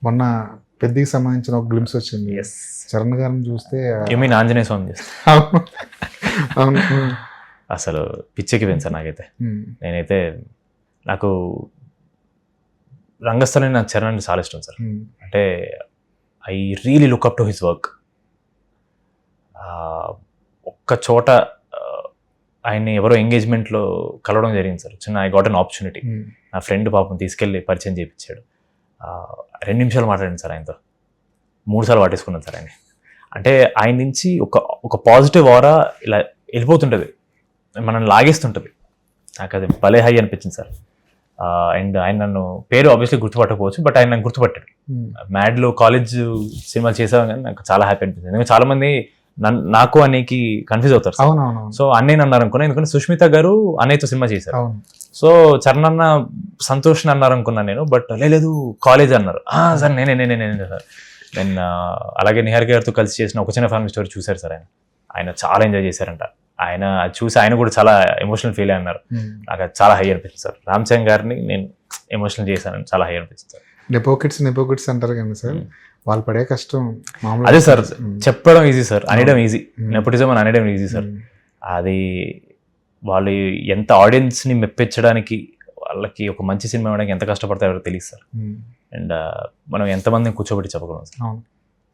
మొన్న పెద్దకి సంబంధించిన ఒక గ్లిమ్స్ వచ్చింది. చరణ్ గారిని చూస్తే ఆంజనేయ స్వామి అవును అవును. అసలు పిచ్చెక్కి సార్ నాకైతే. నేనైతే నాకు రంగస్థలం నాకు చరణ్ అంటే చాలా ఇష్టం సార్. అంటే I really look up to his work. ఒక్క చోట ఆయన్ని ఎవరో ఎంగేజ్మెంట్లో కలవడం జరిగింది సార్. చిన్న ఐ గాట్ అన్ ఆపర్చునిటీ. నా ఫ్రెండ్ పాపం తీసుకెళ్ళి పరిచయం చేయించాడు. 2 నిమిషాలు మాట్లాడండి సార్ ఆయనతో. 3 సార్లు పట్టేసుకున్నాను సార్ ఆయన. అంటే ఆయన నుంచి ఒక పాజిటివ్ ఆరా ఇలా వెళ్ళిపోతుంటుంది, మనల్ని లాగేస్తుంటుంది. నాకు అది భలే హై అనిపించింది సార్. అండ్ ఆయన నన్ను పేరు ఆబ్వియస్లీ గుర్తుపట్టకపోవచ్చు, బట్ ఆయన నన్ను గుర్తుపట్టాడు. మ్యాడ్లో కాలేజ్ సినిమాలు చేసాం కానీ నాకు చాలా హ్యాపీ అనిపించింది. ఎందుకంటే చాలా మంది నాకు అన్నయ్యకి కన్ఫ్యూజ్ అవుతారు. సో అన్నయ్య అన్నారు అనుకున్నా, ఎందుకంటే సుష్మిత గారు అన్నయ్యతో సినిమా చేశారు. సో చరణ్ అన్న సంతోష్ అన్నారు అనుకున్నాను నేను, బట్ లేదు కాలేజ్ అన్నారు. సార్ నేనే సార్. దెన్ అలాగే నిహారిక గారితో కలిసి చేసిన ఒక చిన్న ఫ్యామిలీ స్టోరీ చూశారు సార్. ఆయన చాలా ఎంజాయ్ చేశారంట. ఆయన చూసి ఆయన కూడా చాలా ఎమోషనల్ ఫీల్ అన్నారు. నాకు అది చాలా హై అనిపించింది సార్. రామ్ చరణ్ గారిని నేను ఎమోషనల్ చేశానని చాలా హై అనిపిస్తుంది సార్. నెపోకిట్స్ అంటారు కదా సార్, వాళ్ళు పడే కష్టం మామూలు. అదే సార్, చెప్పడం ఈజీ సార్, అనడం ఈజీ. నెపోటిజం అని అనడం ఈజీ సార్. అది వాళ్ళు ఎంత ఆడియన్స్ని మెప్పించడానికి, వాళ్ళకి ఒక మంచి సినిమా ఇవ్వడానికి ఎంత కష్టపడతారో తెలియదు సార్. అండ్ మనం ఎంతమందిని కూర్చోబెట్టి చెప్పగలం సార్.